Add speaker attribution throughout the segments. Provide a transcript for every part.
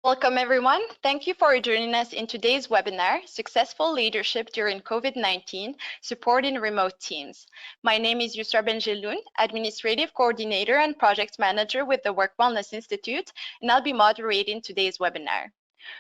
Speaker 1: Welcome everyone. Thank you for joining us in today's webinar, Successful Leadership During COVID-19, Supporting Remote Teams. My name is Yusra Benjeloun, Administrative Coordinator and Project Manager with the Work Wellness Institute, and I'll be moderating today's webinar.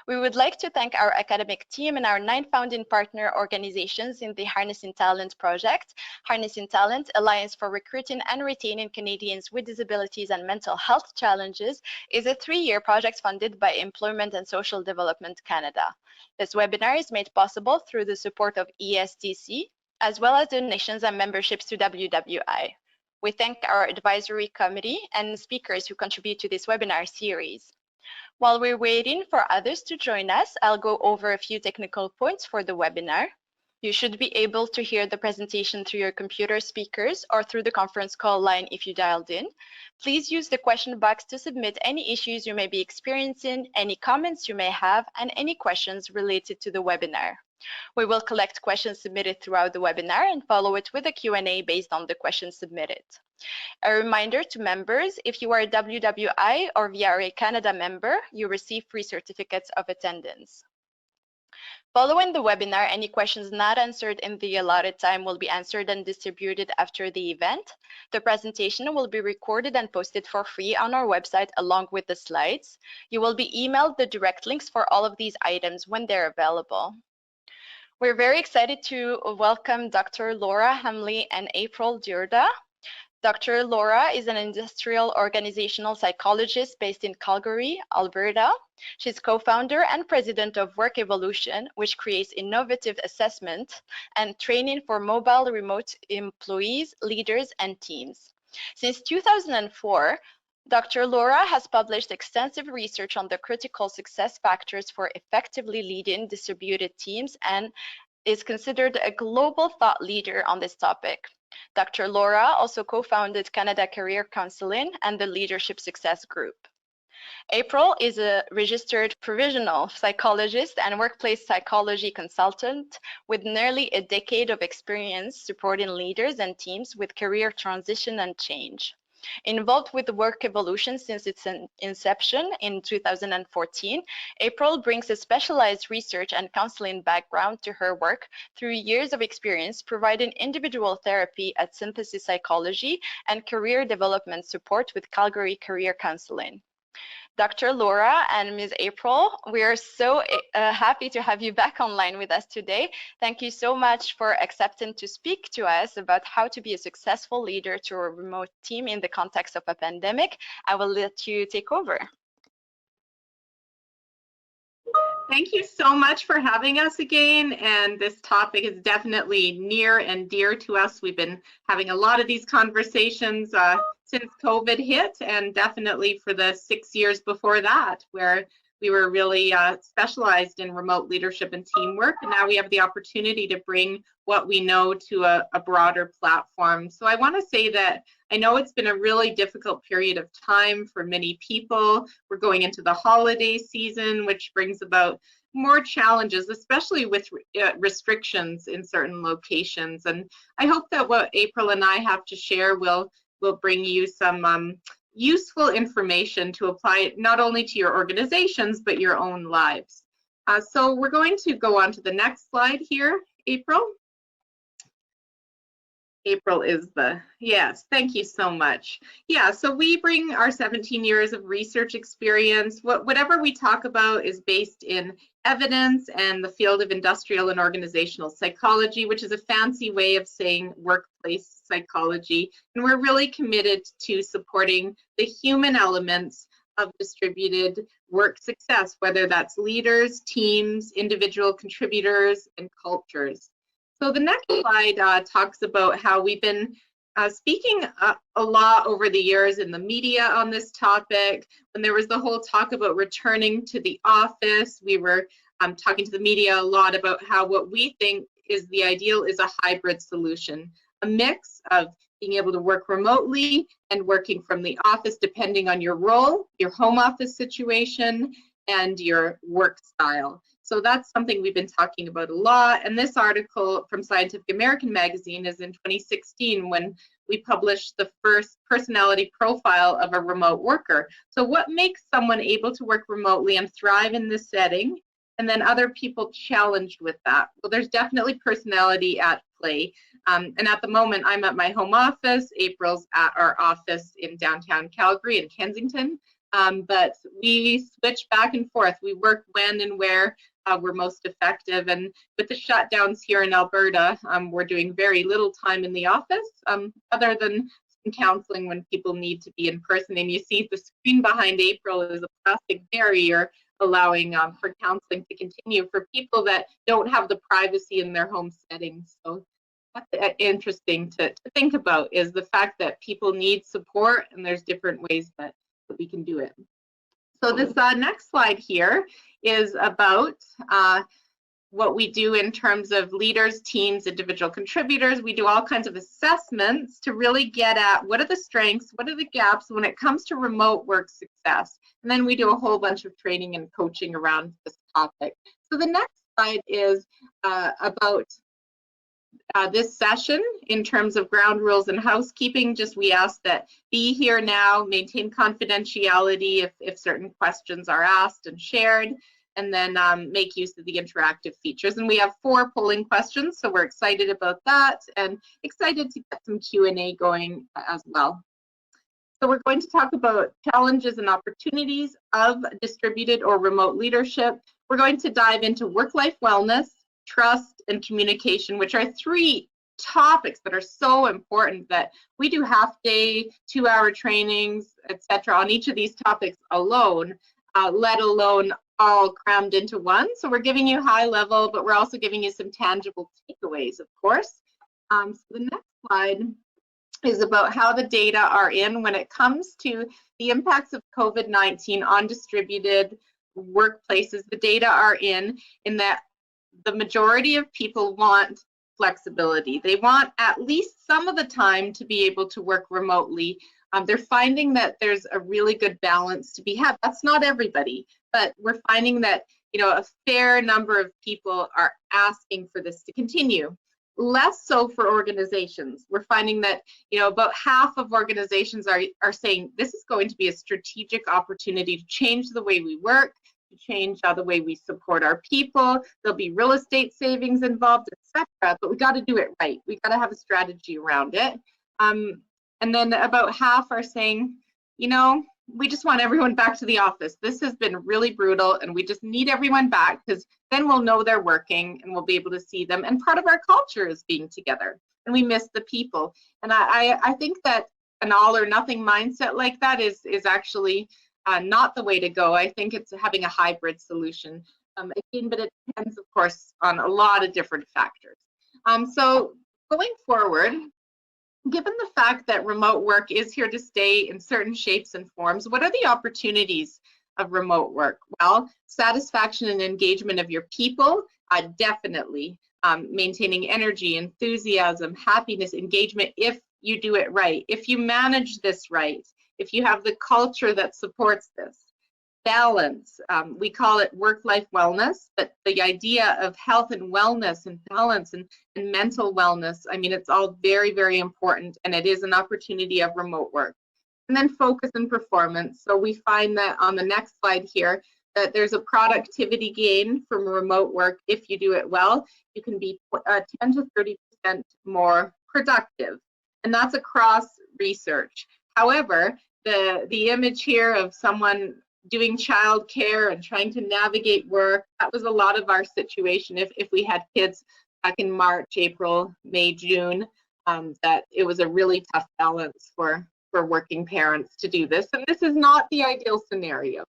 Speaker 1: We would like to thank our academic team and our 9 founding partner organizations in the Harnessing Talent project. Harnessing Talent, Alliance for Recruiting and Retaining Canadians with Disabilities and Mental Health Challenges, is a 3-year project funded by Employment and Social Development Canada. This webinar is made possible through the support of ESDC, as well as donations and memberships to WWI. We thank our advisory committee and speakers who contribute to this webinar series. While we're waiting for others to join us, I'll go over a few technical points for the webinar. You should be able to hear the presentation through your computer speakers or through the conference call line if you dialed in. Please use the question box to submit any issues you may be experiencing, any comments you may have, and any questions related to the webinar. We will collect questions submitted throughout the webinar and follow it with a Q&A based on the questions submitted. A reminder to members, if you are a WWI or VRA Canada member, you receive free certificates of attendance. Following the webinar, any questions not answered in the allotted time will be answered and distributed after the event. The presentation will be recorded and posted for free on our website along with the slides. You will be emailed the direct links for all of these items when they're available. We're very excited to welcome Dr. Laura Hamley and April Djurda. Dr. Laura is an industrial organizational psychologist based in Calgary, Alberta. She's co-founder and president of Work Evolution, which creates innovative assessment and training for mobile remote employees, leaders, and teams. Since 2004, Dr. Laura has published extensive research on the critical success factors for effectively leading distributed teams and is considered a global thought leader on this topic. Dr. Laura also co-founded Canada Career Counseling and the Leadership Success Group. April is a registered provisional psychologist and workplace psychology consultant with nearly a decade of experience supporting leaders and teams with career transition and change. Involved with Work Evolution since its inception in 2014, April brings a specialized research and counseling background to her work through years of experience providing individual therapy at Synthesis Psychology and career development support with Calgary Career Counseling. Dr. Laura and Ms. April, we are so happy to have you back online with us today. Thank you so much for accepting to speak to us about how to be a successful leader to a remote team in the context of a pandemic. I will let you take over.
Speaker 2: Thank you so much for having us again, and this topic is definitely near and dear to us. We've been having a lot of these conversations since COVID hit, and definitely for the 6 years before that, where we were really specialized in remote leadership and teamwork, and now we have the opportunity to bring what we know to a broader platform. So I want to say that I know it's been a really difficult period of time for many people. We're going into the holiday season, which brings about more challenges, especially with restrictions in certain locations. And I hope that what April and I have to share will bring you some useful information to apply not only to your organizations, but your own lives. So we're going to go on to the next slide here, April. April is yes, thank you so much. Yeah, so we bring our 17 years of research experience. Whatever we talk about is based in evidence and the field of industrial and organizational psychology, which is a fancy way of saying workplace psychology. And we're really committed to supporting the human elements of distributed work success, whether that's leaders, teams, individual contributors, and cultures. So the next slide talks about how we've been speaking a lot over the years in the media on this topic. When there was the whole talk about returning to the office, we were talking to the media a lot about how what we think is the ideal is a hybrid solution, a mix of being able to work remotely and working from the office depending on your role, your home office situation, and your work style. So that's something we've been talking about a lot. And this article from Scientific American magazine is in 2016 when we published the first personality profile of a remote worker. So what makes someone able to work remotely and thrive in this setting? And then other people challenged with that. Well, there's definitely personality at play. And at the moment, I'm at my home office. April's at our office in downtown Calgary in Kensington. But we switch back and forth. We work when and where we're most effective. And with the shutdowns here in Alberta, we're doing very little time in the office, other than some counseling when people need to be in person. And you see the screen behind April is a plastic barrier allowing for counseling to continue for people that don't have the privacy in their home settings. So that's interesting to think about, is the fact that people need support and there's different ways that we can do it. So this next slide here is about what we do in terms of leaders, teams, individual contributors. We do all kinds of assessments to really get at what are the strengths, what are the gaps when it comes to remote work success. And then we do a whole bunch of training and coaching around this topic. So the next slide is about this session in terms of ground rules and housekeeping. Just we ask that be here now, maintain confidentiality if certain questions are asked and shared, and then make use of the interactive features. And we have 4 polling questions, so we're excited about that and excited to get some Q&A going as well. So we're going to talk about challenges and opportunities of distributed or remote leadership. We're going to dive into work-life wellness, trust, and communication, which are 3 topics that are so important that we do half-day, 2-hour trainings, etc. on each of these topics alone, let alone all crammed into one. So we're giving you high level, but we're also giving you some tangible takeaways, of course. So the next slide is about how the data are in when it comes to the impacts of COVID-19 on distributed workplaces. The data are in that the majority of people want flexibility. They want at least some of the time to be able to work remotely. They're finding that there's a really good balance to be had. That's not everybody, but we're finding that, you know, a fair number of people are asking for this to continue. Less so for organizations. We're finding that, you know, about half of organizations are saying this is going to be a strategic opportunity to change the way we work, to change the way we support our people. There'll be real estate savings involved, etc. But we got to do it right. We got to have a strategy around it. And then about half are saying, you know, we just want everyone back to the office. This has been really brutal, and we just need everyone back because then we'll know they're working and we'll be able to see them. And part of our culture is being together, and we miss the people. And I think that an all or nothing mindset like that is actually not the way to go. I think it's having a hybrid solution. Again, but it depends, of course, on a lot of different factors. So going forward, given the fact that remote work is here to stay in certain shapes and forms, what are the opportunities of remote work? Well, satisfaction and engagement of your people, definitely. Maintaining energy, enthusiasm, happiness, engagement, if you do it right, if you manage this right, if you have the culture that supports this. Balance, we call it work-life wellness, but the idea of health and wellness and balance and mental wellness, I mean, it's all very, very important, and it is an opportunity of remote work. And then focus and performance. So we find that on the next slide here, that there's a productivity gain from remote work. If you do it well, you can be 10 to 30% more productive, and that's across research. However, the image here of someone doing childcare and trying to navigate work, that was a lot of our situation if we had kids back in March, April, May, June, that it was a really tough balance for working parents to do this. And this is not the ideal scenario.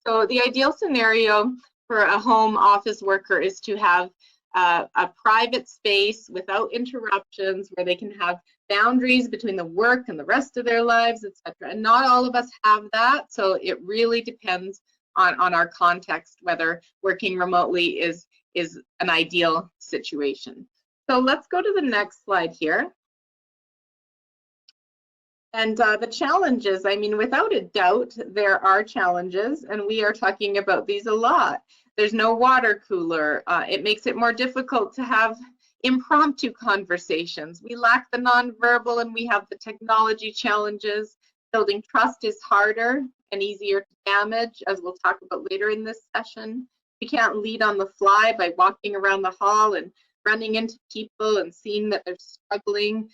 Speaker 2: So the ideal scenario for a home office worker is to have a private space without interruptions, where they can have boundaries between the work and the rest of their lives, etc. And not all of us have that, so it really depends on our context whether working remotely is an ideal situation. So let's go to the next slide here. And the challenges, I mean, without a doubt, there are challenges, and we are talking about these a lot. There's no water cooler. It makes it more difficult to have impromptu conversations. We lack the nonverbal and we have the technology challenges. Building trust is harder and easier to damage, as we'll talk about later in this session. We can't lead on the fly by walking around the hall and running into people and seeing that they're struggling.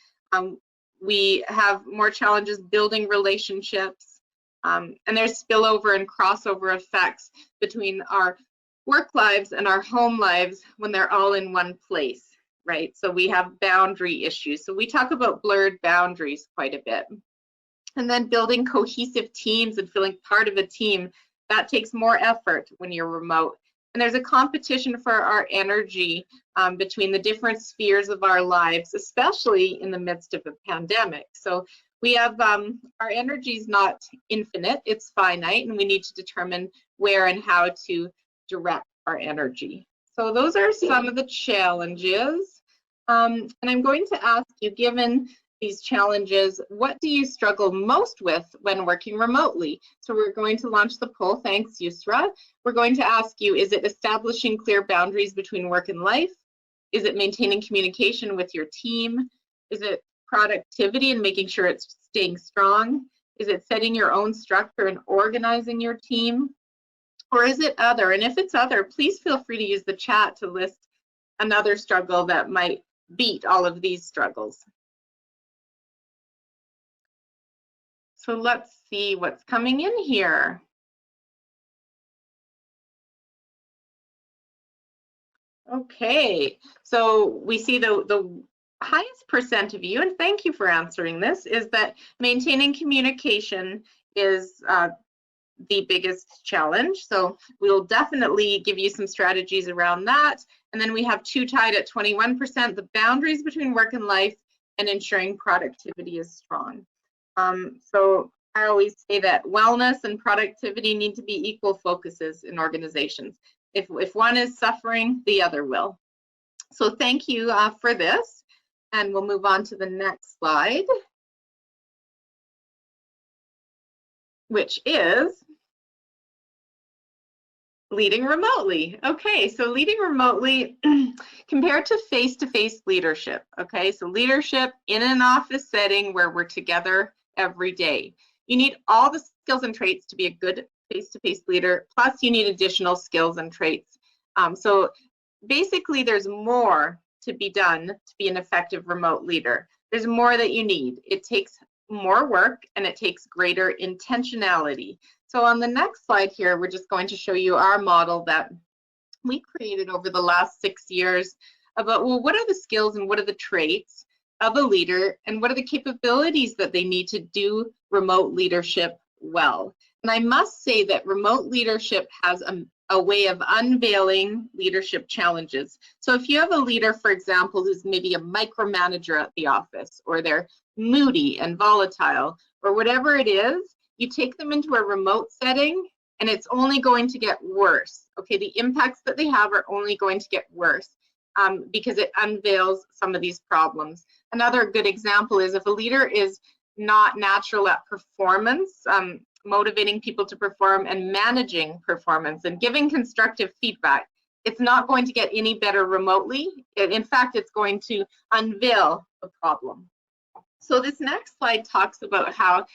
Speaker 2: We have more challenges building relationships, and there's spillover and crossover effects between our work lives and our home lives when they're all in one place, right? So we have boundary issues. So we talk about blurred boundaries quite a bit. And then building cohesive teams and feeling part of a team, that takes more effort when you're remote. And there's a competition for our energy between the different spheres of our lives, especially in the midst of a pandemic. So we have our energy is not infinite, it's finite, and we need to determine where and how to direct our energy. So those are some of the challenges. And I'm going to ask you, given these challenges, what do you struggle most with when working remotely? So we're going to launch the poll. Thanks, Yusra. We're going to ask you, is it establishing clear boundaries between work and life? Is it maintaining communication with your team? Is it productivity and making sure it's staying strong? Is it setting your own structure and organizing your team? Or is it other? And if it's other, please feel free to use the chat to list another struggle that might beat all of these struggles. So let's see what's coming in here. Okay, so we see the highest percent of you, and thank you for answering this, is that maintaining communication is the biggest challenge. So we'll definitely give you some strategies around that. And then we have two tied at 21%, the boundaries between work and life and ensuring productivity is strong. So I always say that wellness and productivity need to be equal focuses in organizations. If one is suffering, the other will. So thank you for this. And we'll move on to the next slide, which is leading remotely. Okay, so leading remotely compared to face-to-face leadership. Okay, so leadership in an office setting where we're together every day. You need all the skills and traits to be a good face-to-face leader, plus you need additional skills and traits. So basically there's more to be done to be an effective remote leader. There's more that you need. It takes more work and it takes greater intentionality. So on the next slide here, we're just going to show you our model that we created over the last 6 years about, well, what are the skills and what are the traits of a leader and what are the capabilities that they need to do remote leadership well. And I must say that remote leadership has a way of unveiling leadership challenges. So if you have a leader, for example, who's maybe a micromanager at the office, or they're moody and volatile, or whatever it is, you take them into a remote setting and it's only going to get worse. Okay, the impacts that they have are only going to get worse because it unveils some of these problems. Another good example is if a leader is not natural at performance, motivating people to perform and managing performance and giving constructive feedback, it's not going to get any better remotely. In fact, it's going to unveil the problem. So this next slide talks about how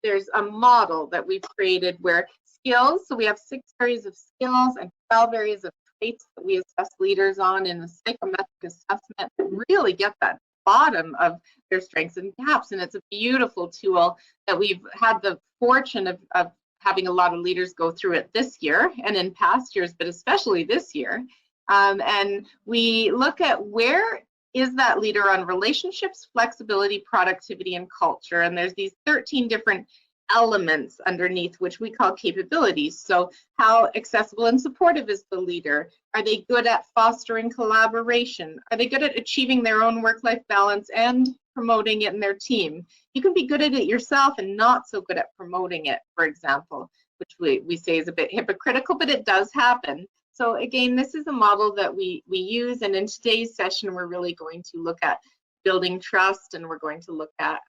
Speaker 2: there's a model that we've created where skills, so we have 6 areas of skills and 12 areas of traits that we assess leaders on in the psychometric assessment to really get that bottom of their strengths and gaps. And it's a beautiful tool that we've had the fortune of having a lot of leaders go through it this year and in past years, but especially this year. And we look at where is that leader on relationships, flexibility, productivity, and culture. And there's these 13 different elements underneath which we call capabilities. So how accessible and supportive is the leader? Are they good at fostering collaboration? Are they good at achieving their own work-life balance and promoting it in their team? You can be good at it yourself and not so good at promoting it, for example, which we say is a bit hypocritical, but it does happen. So again, this is a model that we use, and in today's session, we're really going to look at building trust, and we're going to look at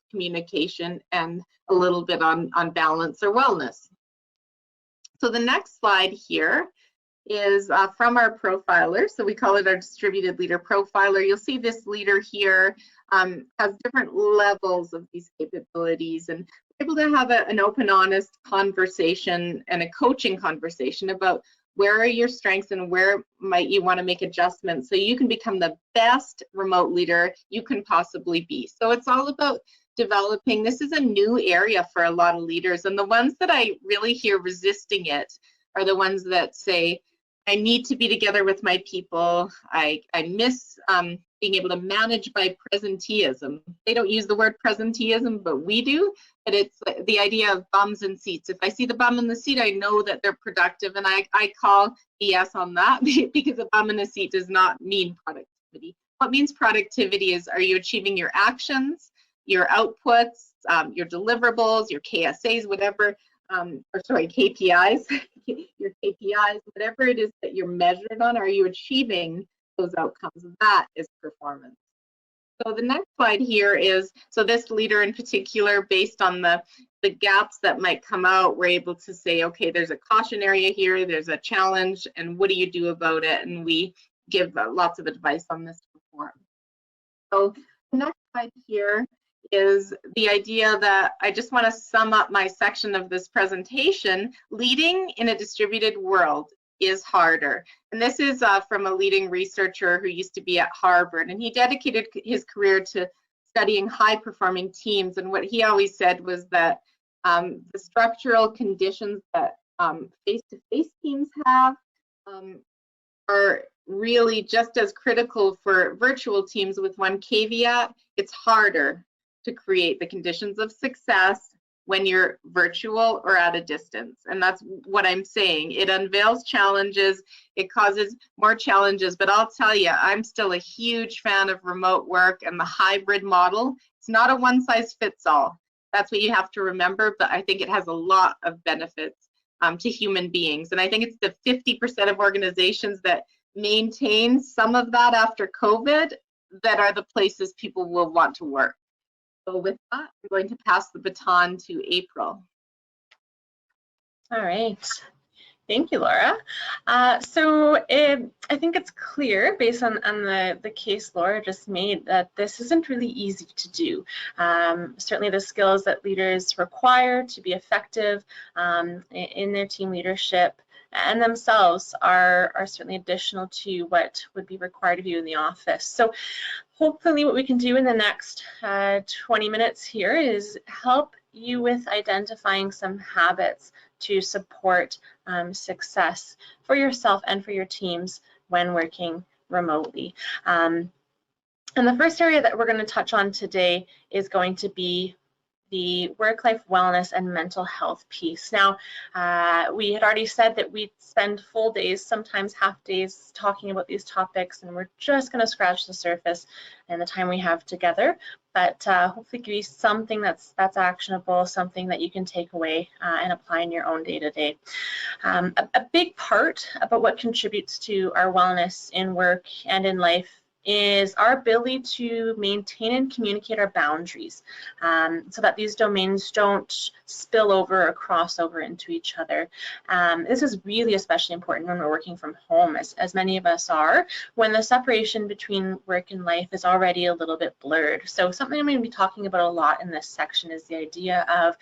Speaker 2: communication and a little bit on balance or wellness. So the next slide here is from our profiler. So we call it our distributed leader profiler. You'll see this leader here has different levels of these capabilities, and able to have an open, honest conversation and a coaching conversation about where are your strengths and where might you want to make adjustments so you can become the best remote leader you can possibly be. So it's all about developing. This is a new area for a lot of leaders, and the ones that I really hear resisting it are the ones that say, I need to be together with my people. I miss being able to manage by presenteeism. They don't use the word presenteeism, but we do. But it's the idea of bums in seats. If I see the bum in the seat, I know that they're productive, and I call BS on that because a bum in a seat does not mean productivity. What means productivity is, are you achieving your actions, your outputs, your deliverables, your KSAs, whatever, or sorry, KPIs, your KPIs, whatever it is that you're measured on, are you achieving those outcomes? That is performance. So the next slide here is, so this leader in particular, based on the gaps that might come out, we're able to say, okay, there's a caution area here, there's a challenge, and what do you do about it? And we give lots of advice on this form. So the next slide here is the idea that I just want to sum up my section of this presentation. Leading in a distributed world is harder. And this is from a leading researcher who used to be at Harvard, and he dedicated his career to studying high-performing teams. And what he always said was that the structural conditions that face-to-face teams have are really just as critical for virtual teams, with one caveat: it's harder to create the conditions of success when you're virtual or at a distance. And that's what I'm saying. It unveils challenges, it causes more challenges, but I'll tell you, I'm still a huge fan of remote work and the hybrid model. It's not a one-size-fits-all. That's what you have to remember, but I think it has a lot of benefits to human beings. And I think it's the 50% of organizations that maintain some of that after COVID that are the places people will want to work. So with that, I'm going to pass the baton to April.
Speaker 3: All right. Thank you, Laura. I think it's clear, based on the case Laura just made, that this isn't really easy to do. Certainly the skills that leaders require to be effective in their team leadership and themselves are certainly additional to what would be required of you in the office. So hopefully what we can do in the next 20 minutes here is help you with identifying some habits to support success for yourself and for your teams when working remotely. And the first area that we're going to touch on today is going to be the work-life wellness and mental health piece. Now, we had already said that we spend full days, sometimes half days, talking about these topics, and we're just going to scratch the surface in the time we have together, but hopefully give you something that's actionable, something that you can take away and apply in your own day-to-day. A big part about what contributes to our wellness in work and in life is our ability to maintain and communicate our boundaries so that these domains don't spill over or cross over into each other. This is really especially important when we're working from home, as many of us are, when the separation between work and life is already a little bit blurred. So something I'm going to be talking about a lot in this section is the idea of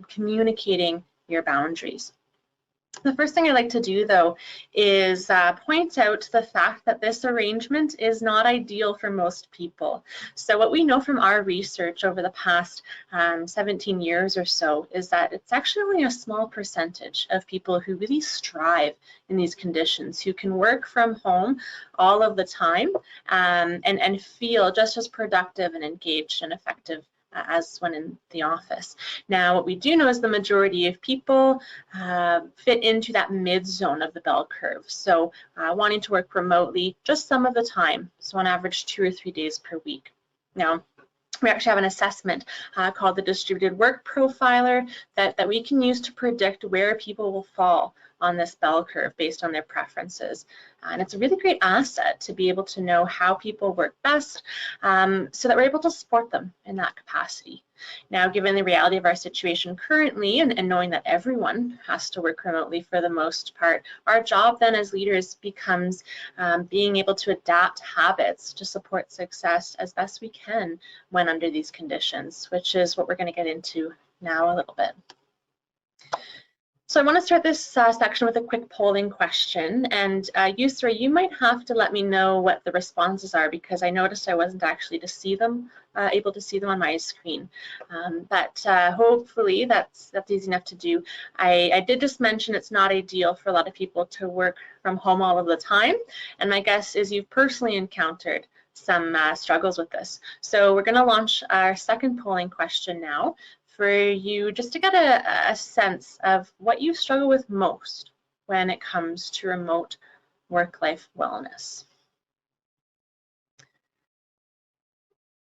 Speaker 3: communicating your boundaries. The first thing I'd like to do, though, is point out the fact that this arrangement is not ideal for most people. So what we know from our research over the past 17 years or so is that it's actually only a small percentage of people who really strive in these conditions, who can work from home all of the time and feel just as productive and engaged and effective as when in the office. Now, what we do know is the majority of people fit into that mid zone of the bell curve. So wanting to work remotely just some of the time, so on average 2 or 3 days per week. Now, we actually have an assessment called the Distributed Work Profiler that we can use to predict where people will fall on this bell curve based on their preferences. And it's a really great asset to be able to know how people work best so that we're able to support them in that capacity. Now, given the reality of our situation currently and knowing that everyone has to work remotely for the most part, our job then as leaders becomes being able to adapt habits to support success as best we can when under these conditions, which is what we're going to get into now a little bit. So I want to start this section with a quick polling question, and Yusra, you might have to let me know what the responses are because I noticed I wasn't actually able to see them on my screen. But hopefully that's easy enough to do. I did just mention it's not ideal for a lot of people to work from home all of the time, and my guess is you've personally encountered some struggles with this. So we're going to launch our second polling question now, for you just to get a sense of what you struggle with most when it comes to remote work-life wellness.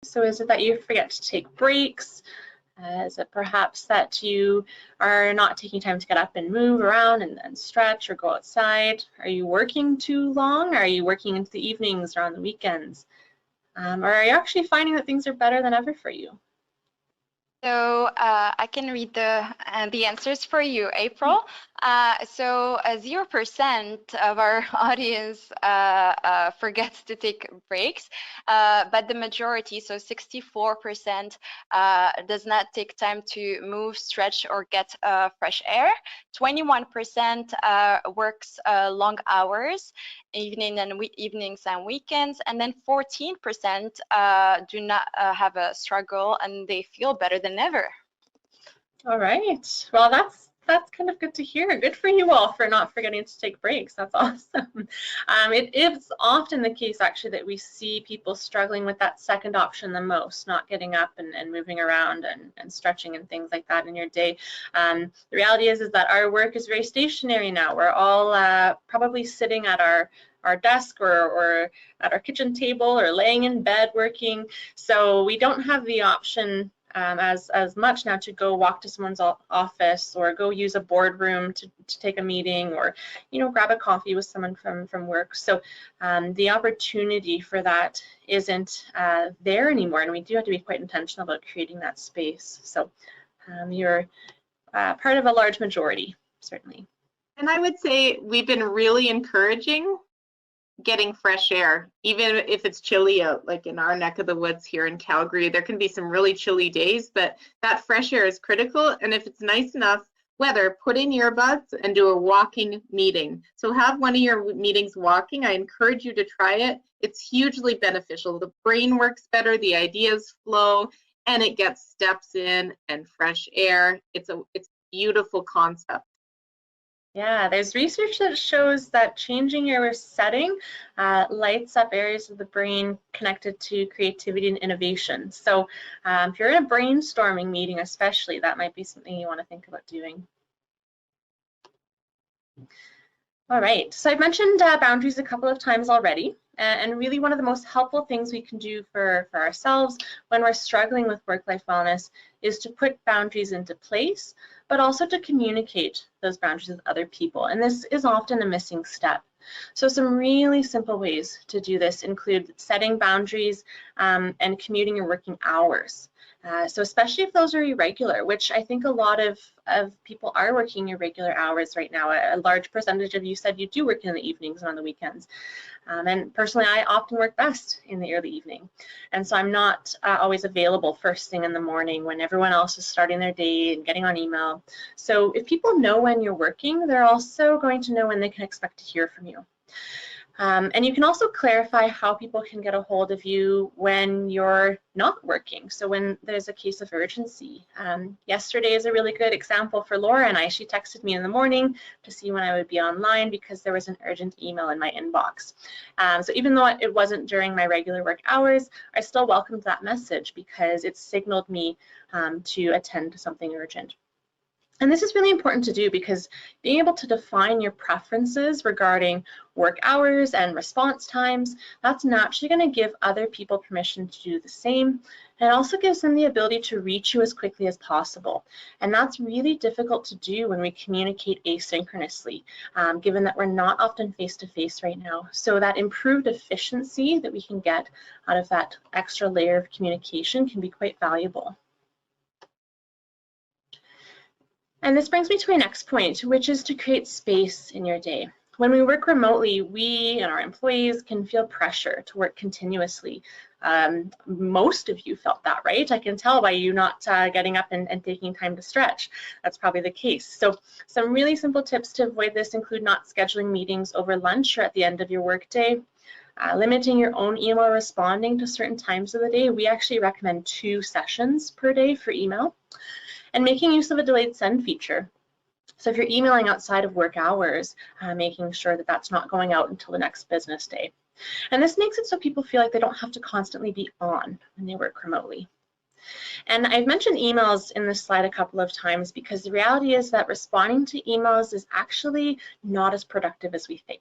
Speaker 3: So is it that you forget to take breaks? Is it perhaps that you are not taking time to get up and move around and stretch or go outside? Are you working too long? Are you working into the evenings or on the weekends? Or are you actually finding that things are better than ever for you?
Speaker 1: So I can read the answers for you, April. So 0% of our audience forgets to take breaks, but the majority, so 64%, does not take time to move, stretch, or get fresh air. 21% works long hours, evenings and weekends, and then 14% do not have a struggle and they feel better than ever.
Speaker 3: All right. Well, that's kind of good to hear. Good for you all for not forgetting to take breaks. That's awesome. It is often the case, actually, that we see people struggling with that second option the most, not getting up and moving around and stretching and things like that in your day. The reality is that our work is very stationary now. We're all probably sitting at our desk or at our kitchen table or laying in bed working. So we don't have the option as much now to go walk to someone's office or go use a boardroom to take a meeting or, you know, grab a coffee with someone from work. So the opportunity for that isn't there anymore, and we do have to be quite intentional about creating that space. So you're part of a large majority, certainly.
Speaker 2: And I would say we've been really encouraging getting fresh air, even if it's chilly out, like in our neck of the woods here in Calgary. There can be some really chilly days, but that fresh air is critical. And if it's nice enough weather, put in earbuds and do a walking meeting. So have one of your meetings walking. I encourage you to try it. It's hugely beneficial. The brain works better, the ideas flow, and it gets steps in and fresh air. It's a beautiful concept.
Speaker 3: Yeah, there's research that shows that changing your setting lights up areas of the brain connected to creativity and innovation. So if you're in a brainstorming meeting especially, that might be something you want to think about doing. All right, so I've mentioned boundaries a couple of times already, and really one of the most helpful things we can do for ourselves when we're struggling with work-life wellness is to put boundaries into place, but also to communicate those boundaries with other people. And this is often a missing step. So some really simple ways to do this include setting boundaries and commuting your working hours. So especially if those are irregular, which I think a lot of people are working irregular hours right now. A large percentage of you said you do work in the evenings and on the weekends. And personally, I often work best in the early evening. And so I'm not always available first thing in the morning when everyone else is starting their day and getting on email. So if people know when you're working, they're also going to know when they can expect to hear from you. And you can also clarify how people can get a hold of you when you're not working. So when there's a case of urgency. Yesterday is a really good example for Laura and I. She texted me in the morning to see when I would be online because there was an urgent email in my inbox. So even though it wasn't during my regular work hours, I still welcomed that message because it signaled me to attend to something urgent. And this is really important to do because being able to define your preferences regarding work hours and response times, that's naturally going to give other people permission to do the same. And it also gives them the ability to reach you as quickly as possible. And that's really difficult to do when we communicate asynchronously, given that we're not often face-to-face right now. So that improved efficiency that we can get out of that extra layer of communication can be quite valuable. And this brings me to my next point, which is to create space in your day. When we work remotely, we and our employees can feel pressure to work continuously. Most of you felt that, right? I can tell by you not getting up and taking time to stretch. That's probably the case. So some really simple tips to avoid this include not scheduling meetings over lunch or at the end of your workday. Limiting your own email responding to certain times of the day. We actually recommend 2 sessions per day for email. And making use of a delayed send feature. So if you're emailing outside of work hours, making sure that that's not going out until the next business day. And this makes it so people feel like they don't have to constantly be on when they work remotely. And I've mentioned emails in this slide a couple of times because the reality is that responding to emails is actually not as productive as we think.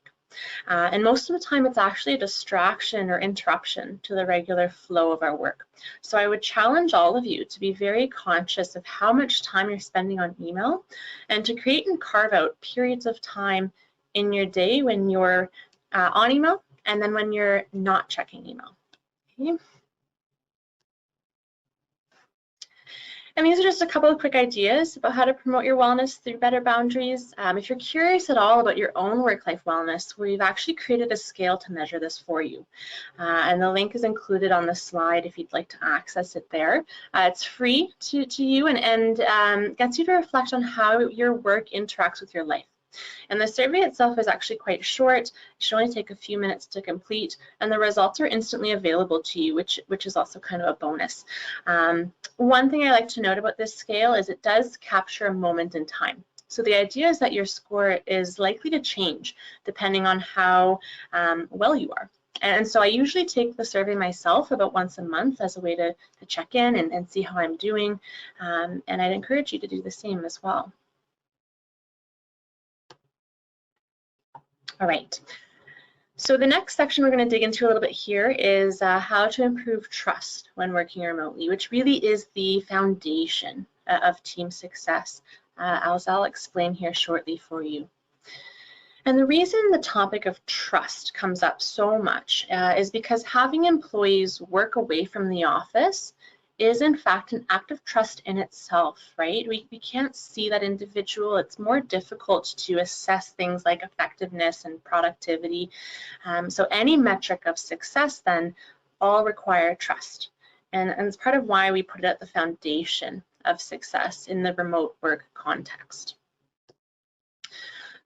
Speaker 3: And most of the time it's actually a distraction or interruption to the regular flow of our work. So I would challenge all of you to be very conscious of how much time you're spending on email and to create and carve out periods of time in your day when you're on email and then when you're not checking email. Okay. And these are just a couple of quick ideas about how to promote your wellness through better boundaries. If you're curious at all about your own work-life wellness, we've actually created a scale to measure this for you. And the link is included on the slide if you'd like to access it there. It's free to you and gets you to reflect on how your work interacts with your life. And the survey itself is actually quite short. It should only take a few minutes to complete, and the results are instantly available to you, which is also kind of a bonus. One thing I like to note about this scale is it does capture a moment in time. So the idea is that your score is likely to change depending on how well you are. And so I usually take the survey myself about once a month as a way to check in and see how I'm doing. And I'd encourage you to do the same as well. All right, so the next section we're going to dig into a little bit here is how to improve trust when working remotely, which really is the foundation of team success, as I'll explain here shortly for you. And the reason the topic of trust comes up so much is because having employees work away from the office is in fact an act of trust in itself, right? We can't see that individual. It's more difficult to assess things like effectiveness and productivity. So any metric of success then all require trust. And it's part of why we put it at the foundation of success in the remote work context.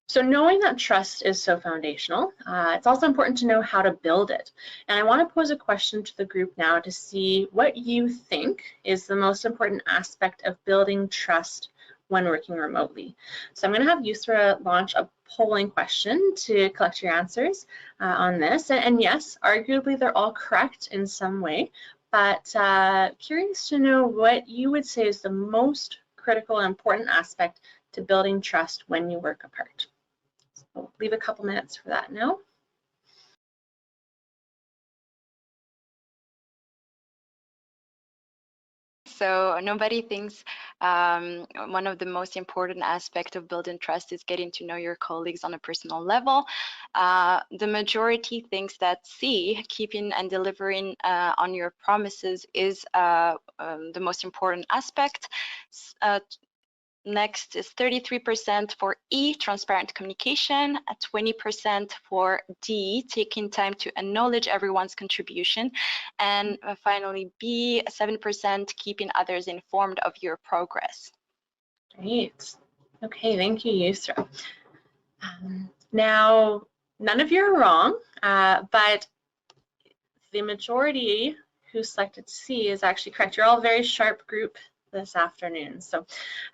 Speaker 3: So knowing that trust is so foundational, it's also important to know how to build it. And I want to pose a question to the group now to see what you think is the most important aspect of building trust when working remotely. So I'm going to have Yusra launch a polling question to collect your answers on this. And yes, arguably they're all correct in some way, but curious to know what you would say is the most critical and important aspect to building trust when you work apart. We'll leave a couple minutes for that now.
Speaker 1: So nobody thinks one of the most important aspects of building trust is getting to know your colleagues on a personal level. The majority thinks that C, keeping and delivering on your promises, is the most important aspect. Next is 33% for E, transparent communication, 20% for D, taking time to acknowledge everyone's contribution, and finally B, 7%, keeping others informed of your progress.
Speaker 3: Great. Okay, thank you, Yusra. Now, none of you are wrong, but the majority who selected C is actually correct. You're all a very sharp group this afternoon. So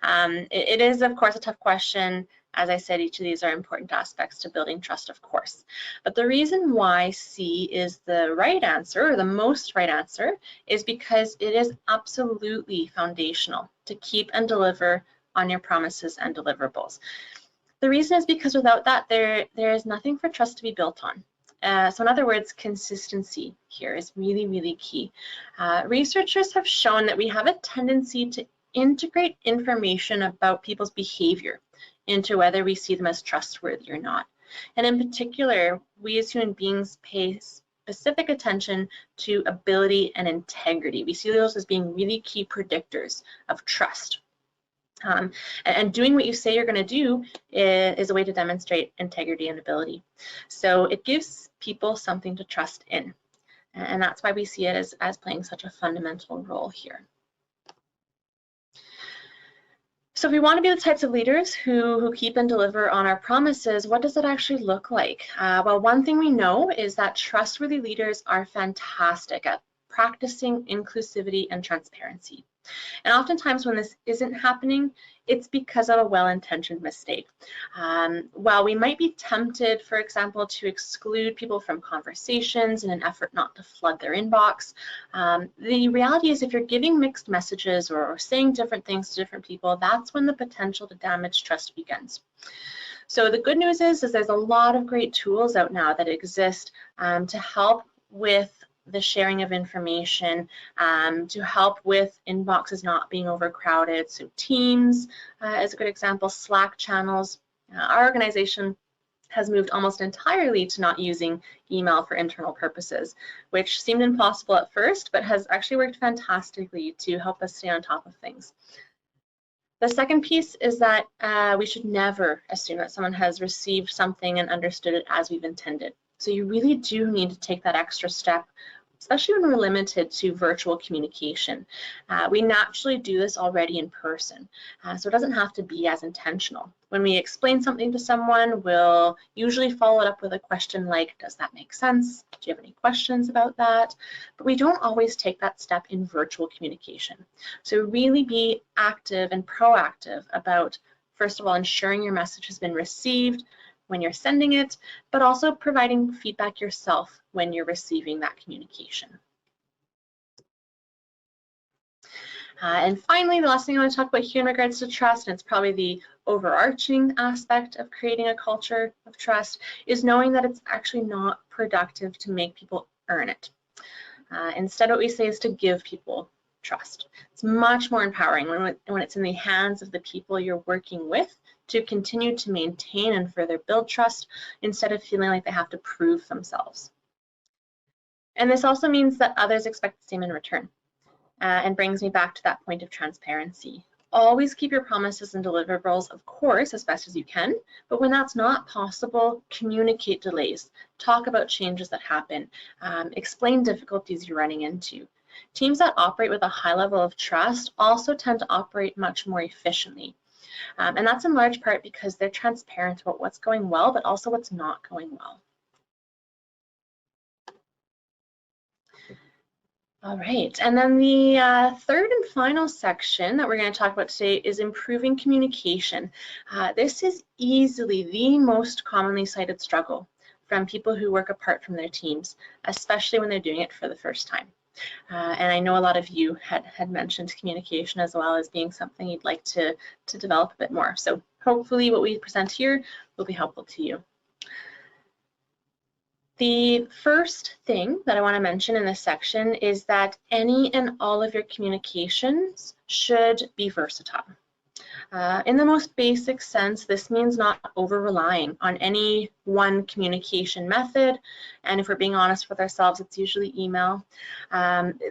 Speaker 3: it is, of course, a tough question. As I said, each of these are important aspects to building trust, of course. But the reason why C is the right answer, or the most right answer, is because it is absolutely foundational to keep and deliver on your promises and deliverables. The reason is because without that, there is nothing for trust to be built on. So in other words, consistency here is really, really key. Researchers have shown that we have a tendency to integrate information about people's behavior into whether we see them as trustworthy or not. And in particular, we as human beings pay specific attention to ability and integrity. We see those as being really key predictors of trust. And doing what you say you're going to do is a way to demonstrate integrity and ability. So it gives people something to trust in. And that's why we see it as playing such a fundamental role here. So if we want to be the types of leaders who keep and deliver on our promises, what does that actually look like? Well, one thing we know is that trustworthy leaders are fantastic at practicing inclusivity and transparency. And oftentimes when this isn't happening, it's because of a well-intentioned mistake. While we might be tempted, for example, to exclude people from conversations in an effort not to flood their inbox, the reality is if you're giving mixed messages or saying different things to different people, that's when the potential to damage trust begins. So the good news is there's a lot of great tools out now that exist to help with the sharing of information, to help with inboxes not being overcrowded. So Teams is a good example, Slack channels. Our organization has moved almost entirely to not using email for internal purposes, which seemed impossible at first, but has actually worked fantastically to help us stay on top of things. The second piece is that we should never assume that someone has received something and understood it as we've intended. So you really do need to take that extra step, especially when we're limited to virtual communication. We naturally do this already in person, so it doesn't have to be as intentional. When we explain something to someone, we'll usually follow it up with a question like, does that make sense? Do you have any questions about that? But we don't always take that step in virtual communication. So really be active and proactive about, first of all, ensuring your message has been received when you're sending it, but also providing feedback yourself when you're receiving that communication. And finally, the last thing I want to talk about here in regards to trust, and it's probably the overarching aspect of creating a culture of trust, is knowing that it's actually not productive to make people earn it. Instead, what we say is to give people trust. It's much more empowering when it's in the hands of the people you're working with to continue to maintain and further build trust instead of feeling like they have to prove themselves. And this also means that others expect the same in return, and brings me back to that point of transparency. Always keep your promises and deliverables, of course, as best as you can, but when that's not possible, communicate delays, talk about changes that happen, explain difficulties you're running into. Teams that operate with a high level of trust also tend to operate much more efficiently. And that's in large part because they're transparent about what's going well, but also what's not going well. All right, and then the third and final section that we're going to talk about today is improving communication. This is easily the most commonly cited struggle from people who work apart from their teams, especially when they're doing it for the first time. And I know a lot of you had mentioned communication as well as being something you'd like to develop a bit more. So hopefully what we present here will be helpful to you. The first thing that I want to mention in this section is that any and all of your communications should be versatile. In the most basic sense, this means not over-relying on any one communication method, and if we're being honest with ourselves, it's usually email.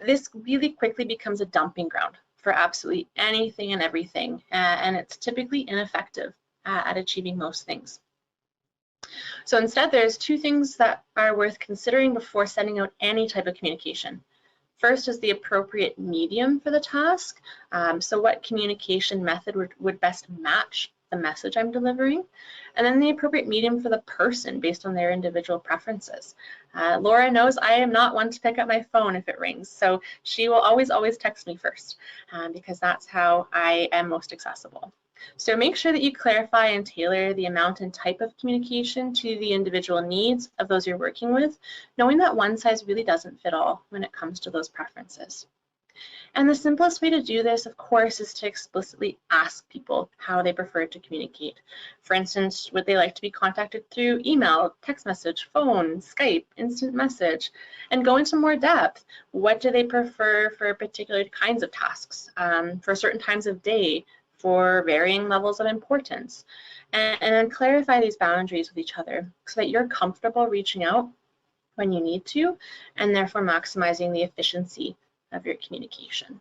Speaker 3: This really quickly becomes a dumping ground for absolutely anything and everything, and it's typically ineffective at achieving most things. So instead, there's two things that are worth considering before sending out any type of communication. First is the appropriate medium for the task. So what communication method would best match the message I'm delivering? And then the appropriate medium for the person based on their individual preferences. Laura knows I am not one to pick up my phone if it rings, so she will always text me first because that's how I am most accessible. So make sure that you clarify and tailor the amount and type of communication to the individual needs of those you're working with, knowing that one size really doesn't fit all when it comes to those preferences. And the simplest way to do this, of course, is to explicitly ask people how they prefer to communicate. For instance, would they like to be contacted through email, text message, phone, Skype, instant message, and go into more depth. What do they prefer for particular kinds of tasks, for certain times of day, for varying levels of importance? And then clarify these boundaries with each other so that you're comfortable reaching out when you need to, and therefore maximizing the efficiency of your communication.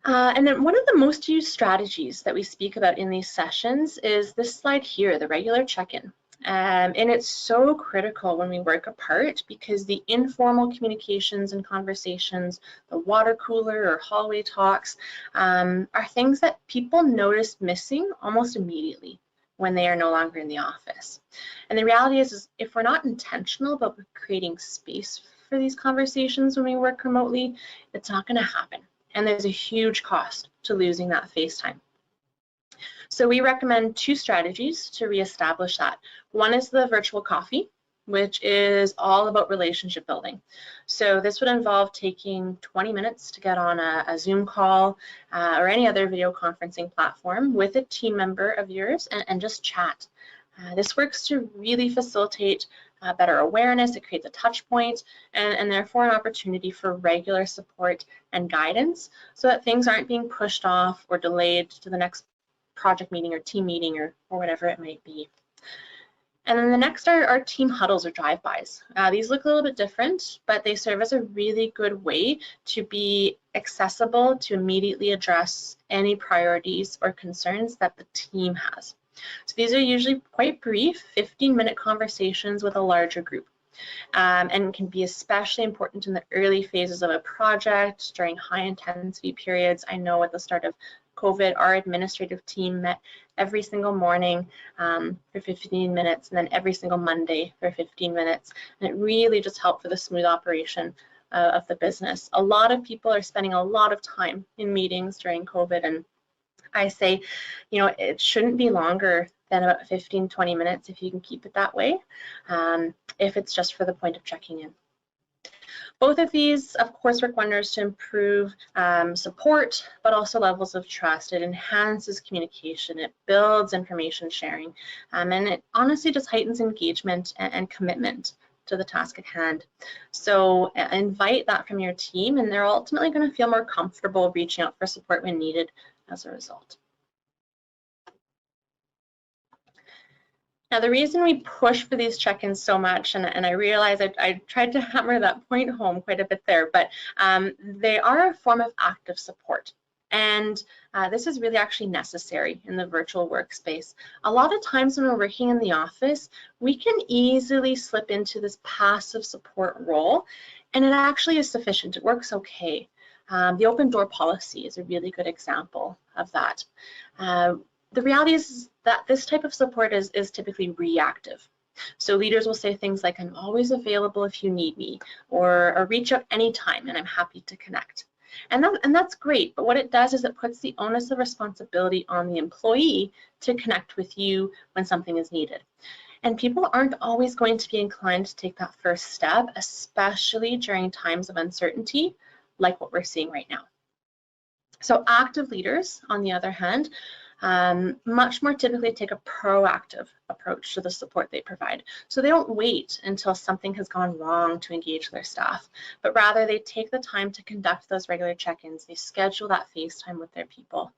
Speaker 3: And then one of the most used strategies that we speak about in these sessions is this slide here, the regular check-in. And it's so critical when we work apart because the informal communications and conversations, the water cooler or hallway talks, are things that people notice missing almost immediately when they are no longer in the office. And the reality is if we're not intentional about creating space for these conversations when we work remotely, it's not going to happen. And there's a huge cost to losing that face time. So we recommend two strategies to reestablish that. One is the virtual coffee, which is all about relationship building. So this would involve taking 20 minutes to get on a Zoom call or any other video conferencing platform with a team member of yours and just chat. This works to really facilitate better awareness. It creates a touch point and therefore an opportunity for regular support and guidance so that things aren't being pushed off or delayed to the next project meeting or team meeting or whatever it might be. And then the next are team huddles or drive-bys. These look a little bit different, but they serve as a really good way to be accessible to immediately address any priorities or concerns that the team has. So these are usually quite brief, 15-minute conversations with a larger group, and can be especially important in the early phases of a project during high-intensity periods. I know at the start of COVID, our administrative team met every single morning for 15 minutes and then every single Monday for 15 minutes. And it really just helped for the smooth operation of the business. A lot of people are spending a lot of time in meetings during COVID, and I say, you know, it shouldn't be longer than about 15, 20 minutes if you can keep it that way, if it's just for the point of checking in. Both of these, of course, work wonders to improve support, but also levels of trust. It enhances communication, it builds information sharing, and it honestly just heightens engagement and commitment to the task at hand. So invite that from your team, and they're ultimately going to feel more comfortable reaching out for support when needed as a result. Now, the reason we push for these check-ins so much, and I realize I tried to hammer that point home quite a bit there, but they are a form of active support. And this is really actually necessary in the virtual workspace. A lot of times when we're working in the office, we can easily slip into this passive support role, and it actually is sufficient. It works okay. The open door policy is a really good example of that. The reality is that this type of support is typically reactive. So leaders will say things like, I'm always available if you need me, or reach out anytime and I'm happy to connect. And that's great, but what it does is it puts the onus of responsibility on the employee to connect with you when something is needed. And people aren't always going to be inclined to take that first step, especially during times of uncertainty, like what we're seeing right now. So active leaders, on the other hand, much more typically take a proactive approach to the support they provide. So they don't wait until something has gone wrong to engage their staff, but rather they take the time to conduct those regular check-ins. They schedule that face time with their people.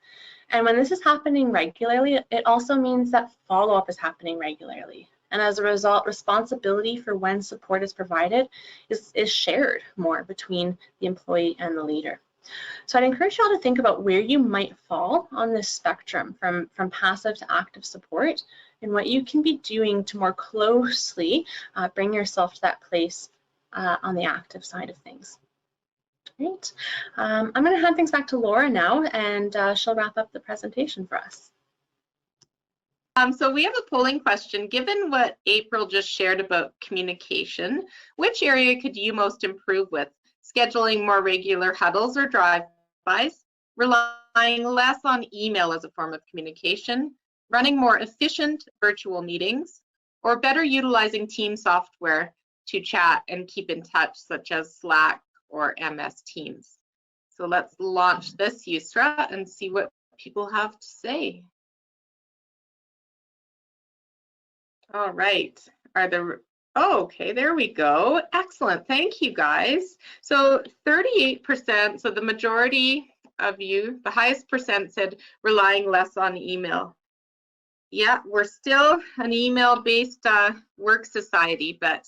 Speaker 3: And when this is happening regularly, it also means that follow-up is happening regularly. And as a result, responsibility for when support is provided is shared more between the employee and the leader. So I'd encourage you all to think about where you might fall on this spectrum from passive to active support and what you can be doing to more closely bring yourself to that place on the active side of things. Great. I'm going to hand things back to Laura now, and she'll wrap up the presentation for us.
Speaker 2: So we have a polling question. Given what April just shared about communication, which area could you most improve with? Scheduling more regular huddles or drive-bys, relying less on email as a form of communication, running more efficient virtual meetings, or better utilizing team software to chat and keep in touch, such as Slack or MS Teams. So let's launch this, Yusra, and see what people have to say. All right, oh, okay, there we go. Excellent, thank you guys. So 38%, so the majority of you, the highest percent said relying less on email. Yeah, we're still an email-based work society, but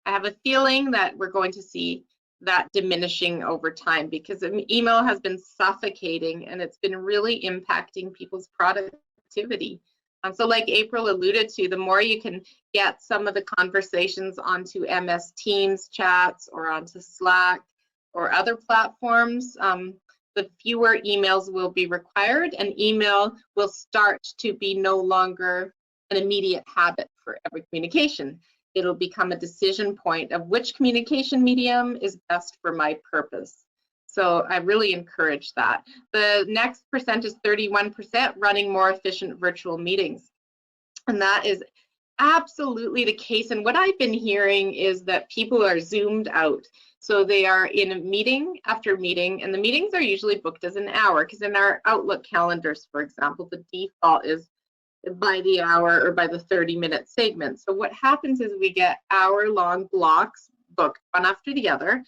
Speaker 2: I have a feeling that we're going to see that diminishing over time because email has been suffocating and it's been really impacting people's productivity. So like April alluded to, the more you can get some of the conversations onto MS Teams chats or onto Slack or other platforms, the fewer emails will be required, and email will start to be no longer an immediate habit for every communication. It'll become a decision point of which communication medium is best for my purpose. So I really encourage that. The next percent is 31%, running more efficient virtual meetings. And that is absolutely the case. And what I've been hearing is that people are zoomed out. So they are in a meeting after meeting, and the meetings are usually booked as an hour, because in our Outlook calendars, for example, the default is by the hour or by the 30-minute segment. So what happens is we get hour-long blocks booked one after the other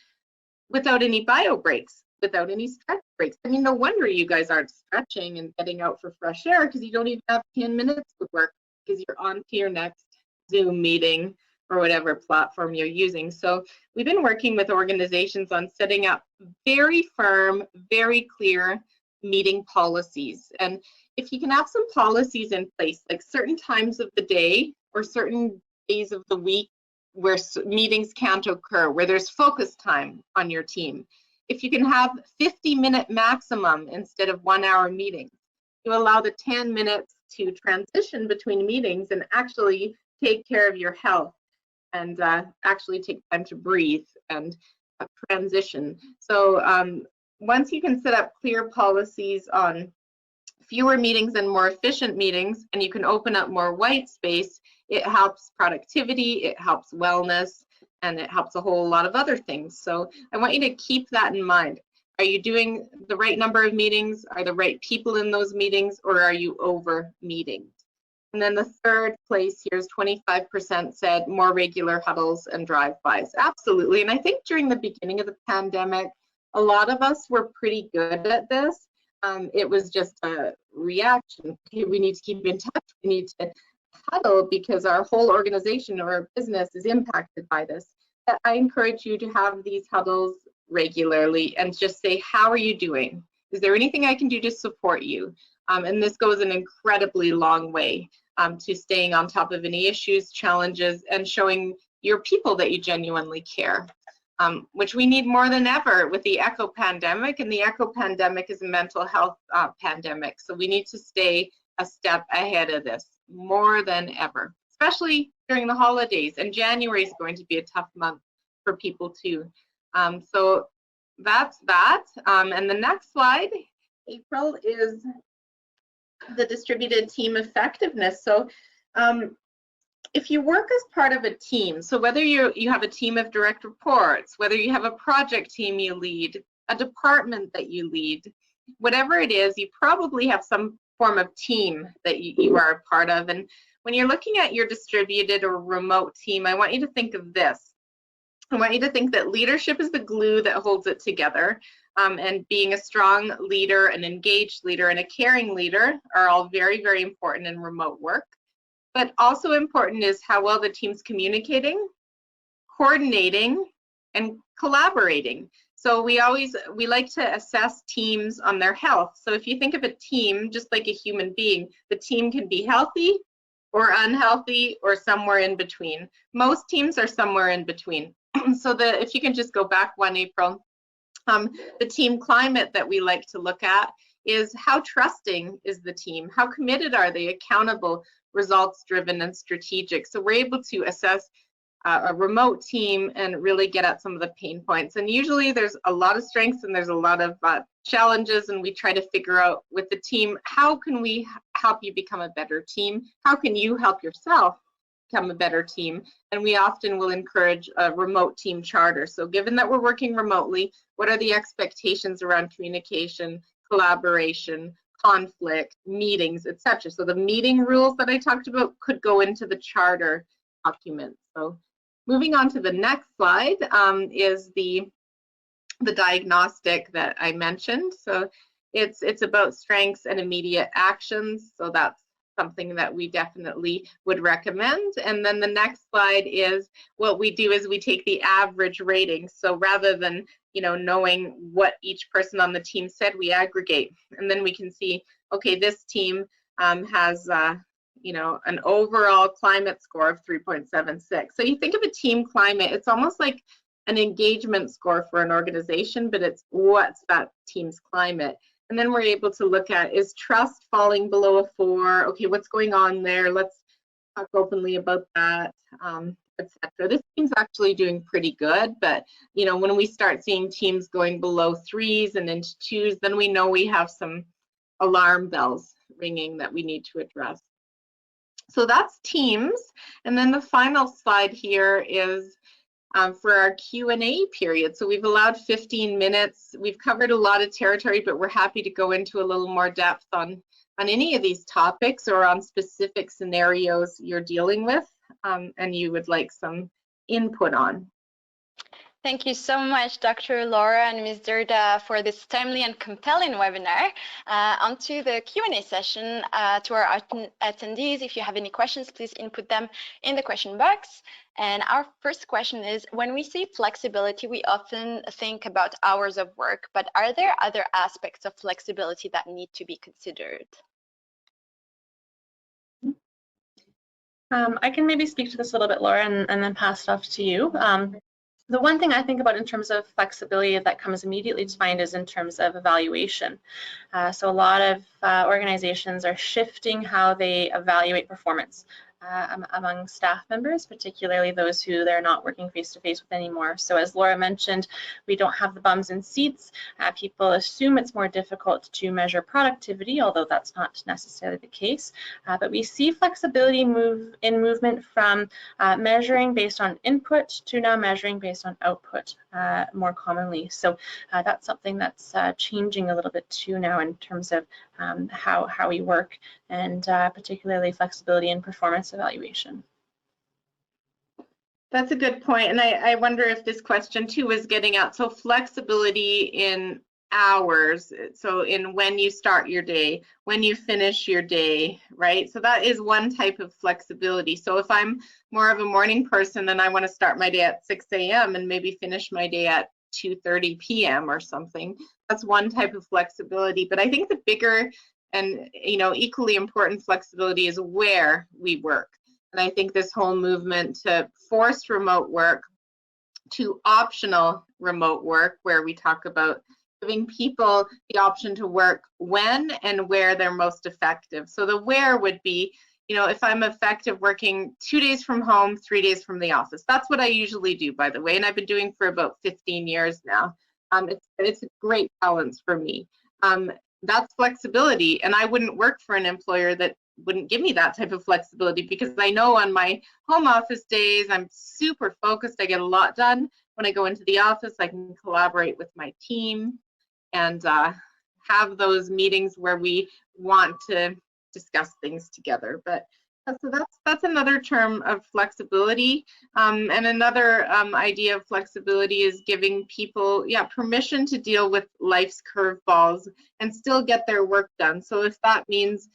Speaker 2: without any bio breaks, without any stretch breaks. I mean, no wonder you guys aren't stretching and getting out for fresh air, because you don't even have 10 minutes to work, because you're on to your next Zoom meeting or whatever platform you're using. So we've been working with organizations on setting up very firm, very clear meeting policies. And if you can have some policies in place, like certain times of the day or certain days of the week where meetings can't occur, where there's focus time on your team. If you can have 50-minute maximum instead of 1-hour meetings, you allow the 10 minutes to transition between meetings and actually take care of your health and actually take time to breathe and transition. So once you can set up clear policies on fewer meetings and more efficient meetings, and you can open up more white space, it helps productivity, it helps wellness, and it helps a whole lot of other things. So I want you to keep that in mind. Are you doing the right number of meetings? Are the right people in those meetings, or are you over meeting? And then the third place here is 25% said more regular huddles and drive-bys. Absolutely. And I think during the beginning of the pandemic, a lot of us were pretty good at this. It was just a reaction. Okay, we need to keep in touch. We need to huddle because our whole organization or our business is impacted by this. But I encourage you to have these huddles regularly and just say, how are you doing? Is there anything I can do to support you? And this goes an incredibly long way to staying on top of any issues, challenges, and showing your people that you genuinely care, which we need more than ever with the echo pandemic. And the echo pandemic is a mental health pandemic. So we need to stay a step ahead of this more than ever, especially during the holidays. And January is going to be a tough month for people too. So that's that. And the next slide, April, is the distributed team effectiveness. So if you work as part of a team, so whether you have a team of direct reports, whether you have a project team you lead, a department that you lead, whatever it is, you probably have some form of team that you are a part of. And when you're looking at your distributed or remote team, I want you to think of this. I want you to think that leadership is the glue that holds it together. And being a strong leader, an engaged leader, and a caring leader are all very, very important in remote work. But also important is how well the team's communicating, coordinating, and collaborating. So we like to assess teams on their health. So if you think of a team, just like a human being, the team can be healthy or unhealthy or somewhere in between. Most teams are somewhere in between. So if you can just go back one, April, the team climate that we like to look at is how trusting is the team? How committed are they? Accountable, results driven, and strategic. So we're able to assess a remote team and really get at some of the pain points. And usually there's a lot of strengths and there's a lot of challenges, and we try to figure out with the team, how can we help you become a better team? How can you help yourself become a better team. And we often will encourage a remote team charter. So given that we're working remotely, what are the expectations around communication, collaboration, conflict, meetings, etc.? So the meeting rules that I talked about could go into the charter document. So moving on to the next slide is the diagnostic that I mentioned. So it's about strengths and immediate actions. So that's something that we definitely would recommend. And then the next slide is what we do is we take the average rating. So rather than, you know, knowing what each person on the team said, we aggregate, and then we can see, okay, this team has you know, an overall climate score of 3.76. So you think of a team climate, it's almost like an engagement score for an organization, but it's what's that team's climate. And then we're able to look at, is trust falling below a 4? Okay, what's going on there? Let's talk openly about that, etc. This team's actually doing pretty good, but you know, when we start seeing teams going below 3s and into 2s, then we know we have some alarm bells ringing that we need to address. So that's teams. And then the final slide here is for our Q&A period. So we've allowed 15 minutes. We've covered a lot of territory, but we're happy to go into a little more depth on any of these topics or on specific scenarios you're dealing with and you would like some input on.
Speaker 1: Thank you so much, Dr. Laura and Ms. Durda, for this timely and compelling webinar. Onto the Q&A session. To our attendees, if you have any questions, please input them in the question box. And our first question is, when we say flexibility, we often think about hours of work, but are there other aspects of flexibility that need to be considered?
Speaker 3: I can maybe speak to this a little bit, Laura, and then pass it off to you. The one thing I think about in terms of flexibility that comes immediately to mind is in terms of evaluation. So a lot of organizations are shifting how they evaluate performance among staff members, particularly those who they're not working face-to-face with anymore. So as Laura mentioned, we don't have the bums in seats. People assume it's more difficult to measure productivity, although that's not necessarily the case. But we see flexibility movement from measuring based on input to now measuring based on output more commonly. So that's something that's changing a little bit too now in terms of how we work, and particularly flexibility in performance evaluation.
Speaker 2: That's a good point, and I wonder if this question too is getting at, so flexibility in hours, so in when you start your day, when you finish your day, right? So that is one type of flexibility. So if I'm more of a morning person and I want to start my day at 6 a.m. and maybe finish my day at 2:30 p.m. or something, that's one type of flexibility. But I think the bigger and, you know, equally important flexibility is where we work. And I think this whole movement to forced remote work to optional remote work, where we talk about giving people the option to work when and where they're most effective. So the where would be, you know, if I'm effective working 2 days from home, 3 days from the office. That's what I usually do, by the way, and I've been doing for about 15 years now. It's a great balance for me. That's flexibility, and I wouldn't work for an employer that wouldn't give me that type of flexibility, because I know on my home office days I'm super focused, I get a lot done. When I go into the office, I can collaborate with my team and have those meetings where we want to discuss things together. But so that's another term of flexibility. And another idea of flexibility is giving people, permission to deal with life's curveballs and still get their work done. So if that means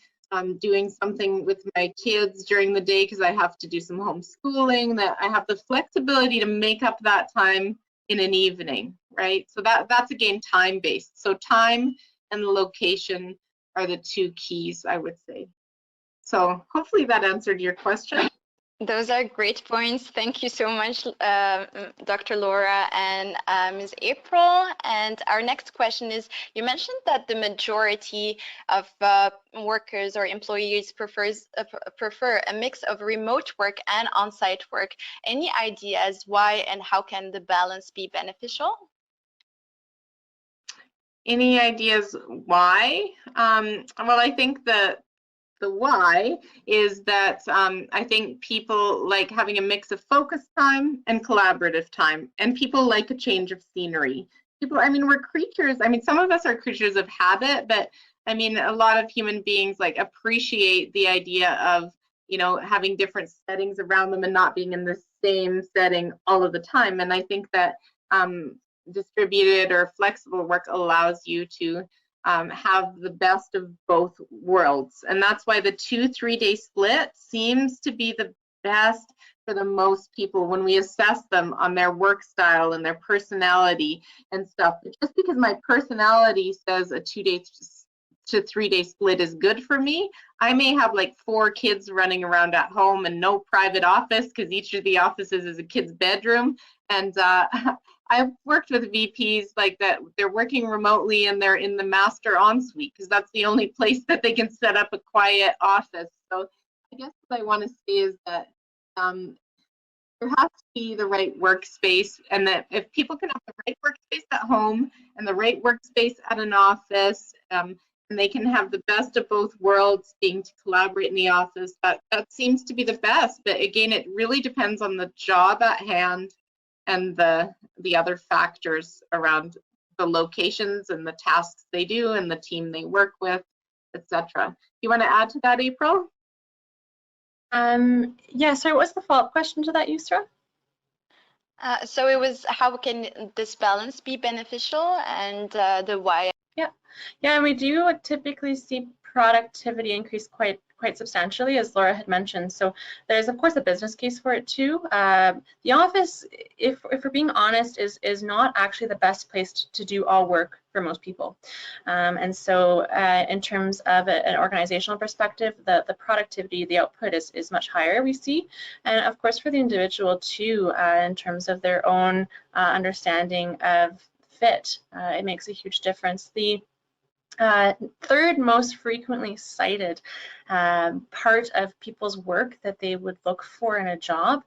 Speaker 2: doing something with my kids during the day because I have to do some homeschooling, that I have the flexibility to make up that time in an evening, right? So that's again time-based. So time and the location are the two keys, I would say. So hopefully that answered your question.
Speaker 1: Those are great points. Thank you so much, Dr. Laura and Ms. April. And our next question is, you mentioned that the majority of workers or employees prefer a mix of remote work and on-site work. Any ideas why and how can the balance be beneficial?
Speaker 2: Any ideas why? Well, I think that why is that I think people like having a mix of focus time and collaborative time, and people like a change of scenery. People, I mean, we're creatures. I mean, some of us are creatures of habit, but I mean, a lot of human beings like appreciate the idea of, you know, having different settings around them and not being in the same setting all of the time. And I think that distributed or flexible work allows you to have the best of both worlds. And that's why the 2-3 day split seems to be the best for the most people when we assess them on their work style and their personality and stuff. But just because my personality says a 2 to 3 day split is good for me, I may have like 4 kids running around at home and no private office because each of the offices is a kid's bedroom. And I've worked with VPs like that. They're working remotely and they're in the master ensuite because that's the only place that they can set up a quiet office. So I guess what I want to say is that there has to be the right workspace, and that if people can have the right workspace at home and the right workspace at an office, and they can have the best of both worlds, being to collaborate in the office, that seems to be the best. But again, it really depends on the job at hand and the other factors around the locations and the tasks they do and the team they work with, etc. You want to add to that, April?
Speaker 3: Yeah, sorry, what's the follow-up question to that, Yusra?
Speaker 1: So it was, how can this balance be beneficial, and the why?
Speaker 3: Yeah, and we do typically see productivity increase quite substantially, as Laura had mentioned. So there's of course a business case for it too. The office, if we're being honest, is not actually the best place to do all work for most people. And so in terms of an organizational perspective, the productivity, the output is much higher, we see. And of course for the individual too, in terms of their own understanding of fit, it makes a huge difference. The third most frequently cited part of people's work that they would look for in a job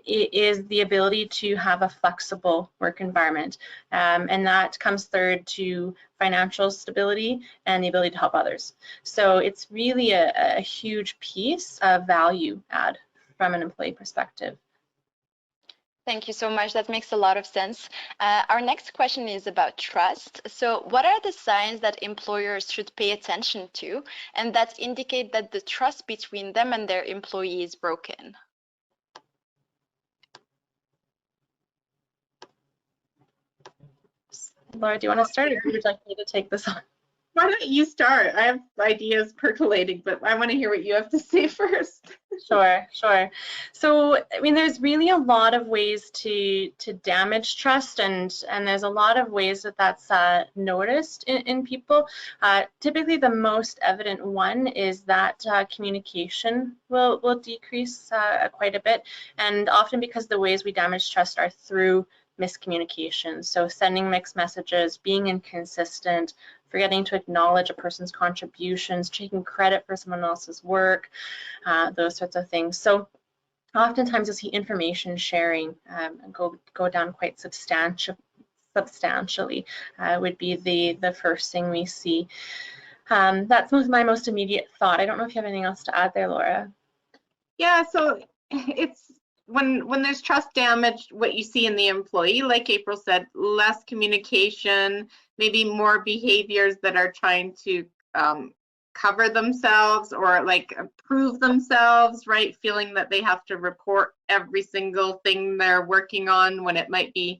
Speaker 3: is the ability to have a flexible work environment, and that comes third to financial stability and the ability to help others. So it's really a huge piece of value add from an employee perspective.
Speaker 1: Thank you so much. That makes a lot of sense. Our next question is about trust. So what are the signs that employers should pay attention to and that indicate that the trust between them and their employee is broken?
Speaker 3: Laura, do you want to start, or would you like me to take this on?
Speaker 2: Why don't you start? I have ideas percolating, but I want to hear what you have to say first.
Speaker 3: Sure. So, I mean, there's really a lot of ways to damage trust, and there's a lot of ways that that's noticed in people. Typically, the most evident one is that communication will decrease quite a bit, and often because the ways we damage trust are through miscommunication. So sending mixed messages, being inconsistent, forgetting to acknowledge a person's contributions, taking credit for someone else's work, those sorts of things. So oftentimes you'll see information sharing go down quite substantially, would be the first thing we see. That's my most immediate thought. I don't know if you have anything else to add there, Laura.
Speaker 2: Yeah, so it's when there's trust damage, what you see in the employee, like April said, less communication, maybe more behaviors that are trying to cover themselves or like prove themselves, right? Feeling that they have to report every single thing they're working on when it might be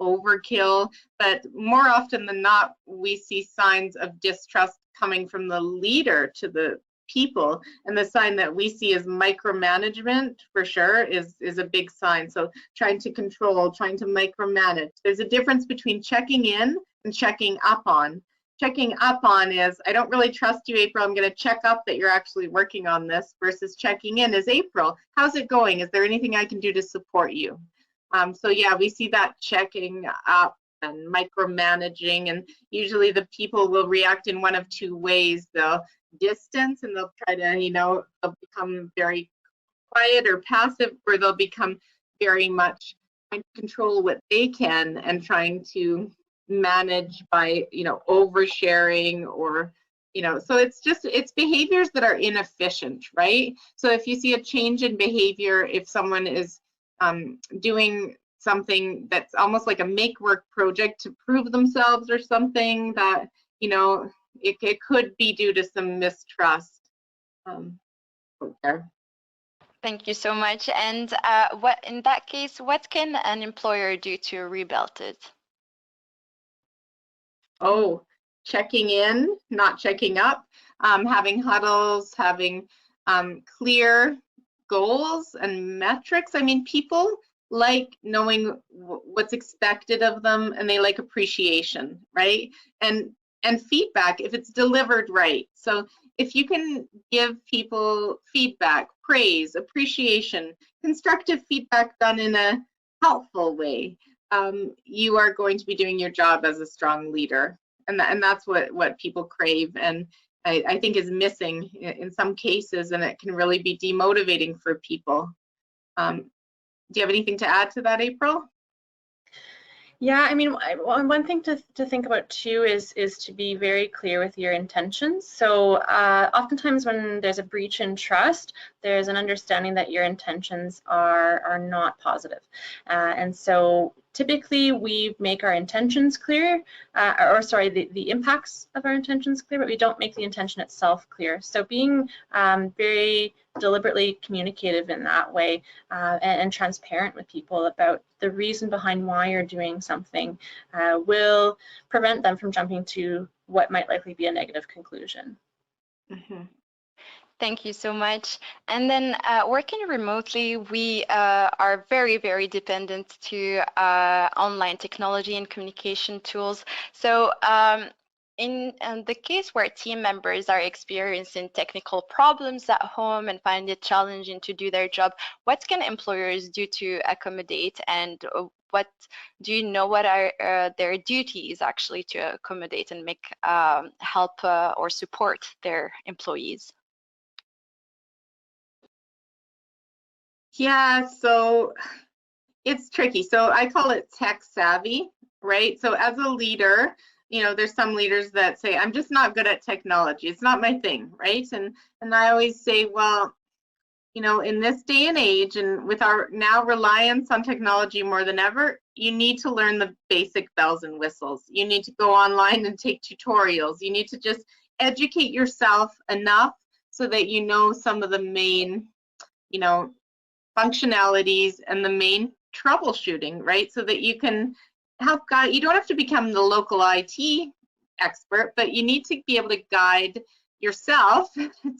Speaker 2: overkill. But more often than not, we see signs of distrust coming from the leader to the people, and the sign that we see is micromanagement for sure is a big sign. So trying to control, trying to micromanage. There's a difference between checking in and checking up on. Checking up on is, I don't really trust you, April, I'm going to check up that you're actually working on this, versus checking in is, April, how's it going? Is there anything I can do to support you? So yeah, we see that checking up and micromanaging, and usually the people will react in one of two ways. They'll distance and they'll try to, you know, they'll become very quiet or passive, or they'll become very much trying to control what they can and trying to manage by, you know, oversharing or You know, so it's behaviors that are inefficient, right? So if you see a change in behavior, if someone is doing something that's almost like a make work project to prove themselves or something, that, you know, it could be due to some mistrust. There.
Speaker 1: Thank you so much. And what in that case, what can an employer do to rebuild it?
Speaker 2: Oh, checking in, not checking up, having huddles, having clear goals and metrics. I mean, people like knowing what's expected of them, and they like appreciation, right? And feedback if it's delivered right. So if you can give people feedback, praise, appreciation, constructive feedback done in a helpful way, you are going to be doing your job as a strong leader. And that's what people crave, and I think is missing in some cases, and it can really be demotivating for people. Do you have anything to add to that, April?
Speaker 3: Yeah, I mean, one thing to think about too is to be very clear with your intentions. So oftentimes when there's a breach in trust, there's an understanding that your intentions are not positive. And so typically we make our intentions clear, or sorry, the impacts of our intentions clear, but we don't make the intention itself clear. So being very deliberately communicative in that way, and transparent with people about the reason behind why you're doing something will prevent them from jumping to what might likely be a negative conclusion.
Speaker 2: Mm-hmm.
Speaker 1: Thank you so much. And then working remotely, we are very, very dependent to online technology and communication tools. So in the case where team members are experiencing technical problems at home and find it challenging to do their job, what can employers do to accommodate, and what do you know what are their duties actually to accommodate and make help or support their employees?
Speaker 2: Yeah, so it's tricky. So I call it tech savvy, right? So as a leader, you know, there's some leaders that say, I'm just not good at technology. It's not my thing, right? And I always say, well, you know, in this day and age, and with our now reliance on technology more than ever, you need to learn the basic bells and whistles. You need to go online and take tutorials. You need to just educate yourself enough so that you know some of the main, you know, functionalities and the main troubleshooting, right? So that you can help guide. You don't have to become the local IT expert, but you need to be able to guide yourself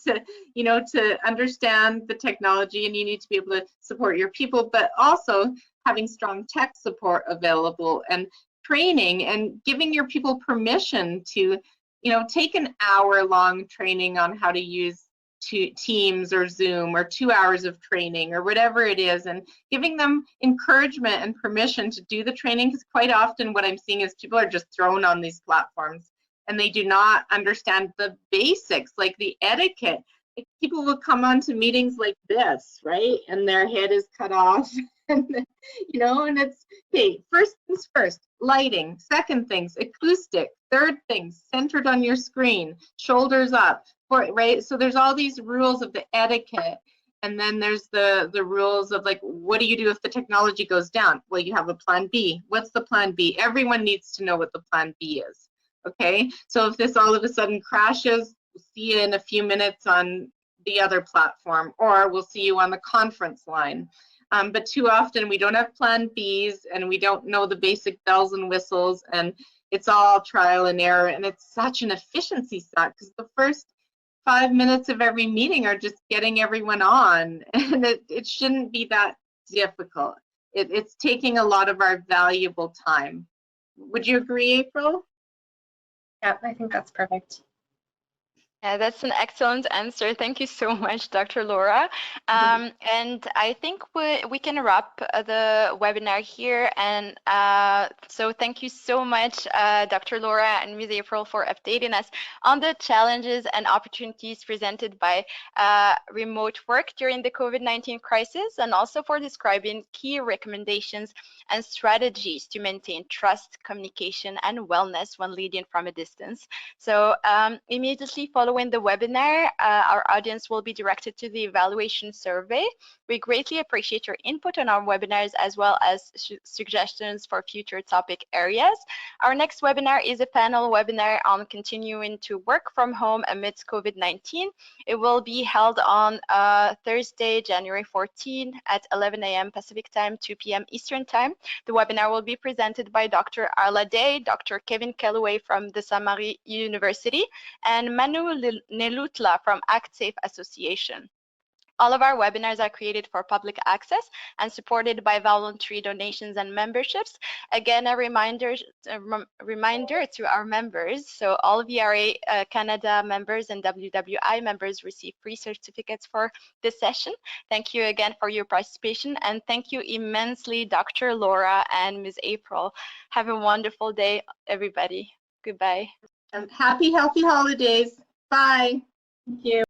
Speaker 2: to, you know, to understand the technology, and you need to be able to support your people, but also having strong tech support available and training and giving your people permission to, you know, take an hour-long training on how to use Teams or Zoom, or 2 hours of training or whatever it is, and giving them encouragement and permission to do the training, because quite often what I'm seeing is people are just thrown on these platforms and they do not understand the basics, like the etiquette. Like, people will come on to meetings like this, right, and their head is cut off and, you know, and it's, okay, first things first, lighting, second things, acoustic, third things, centered on your screen, shoulders up, right? So there's all these rules of the etiquette, and then there's the rules of, like, what do you do if the technology goes down? Well, you have a plan B. What's the plan B? Everyone needs to know what the plan B is, okay? So if this all of a sudden crashes, we'll see you in a few minutes on the other platform, or we'll see you on the conference line. But too often we don't have plan Bs, and we don't know the basic bells and whistles, and it's all trial and error, and it's such an efficiency suck, because the first 5 minutes of every meeting are just getting everyone on, and it shouldn't be that difficult. It's taking a lot of our valuable time. Would you agree, April?
Speaker 3: Yeah, I think that's perfect.
Speaker 1: Yeah, that's an excellent answer. Thank you so much, Dr. Laura. And I think we can wrap the webinar here. And so thank you so much, Dr. Laura and Ms. April, for updating us on the challenges and opportunities presented by remote work during the COVID-19 crisis, and also for describing key recommendations and strategies to maintain trust, communication, and wellness when leading from a distance. So immediately following the webinar, our audience will be directed to the evaluation survey. We greatly appreciate your input on our webinars as well as suggestions for future topic areas. Our next webinar is a panel webinar on continuing to work from home amidst COVID-19. It will be held on Thursday, January 14 at 11 a.m. Pacific time, 2 p.m. Eastern time. The webinar will be presented by Dr. Arla Day, Dr. Kevin Kellaway from the Samari University, and Manu Nelutla from ActSafe Association. All of our webinars are created for public access and supported by voluntary donations and memberships. Again, a reminder to our members. So all VRA Canada members and WWI members receive free certificates for this session. Thank you again for your participation, and thank you immensely, Dr. Laura and Ms. April. Have a wonderful day, everybody. Goodbye.
Speaker 2: And happy, healthy holidays. Bye.
Speaker 3: Thank you.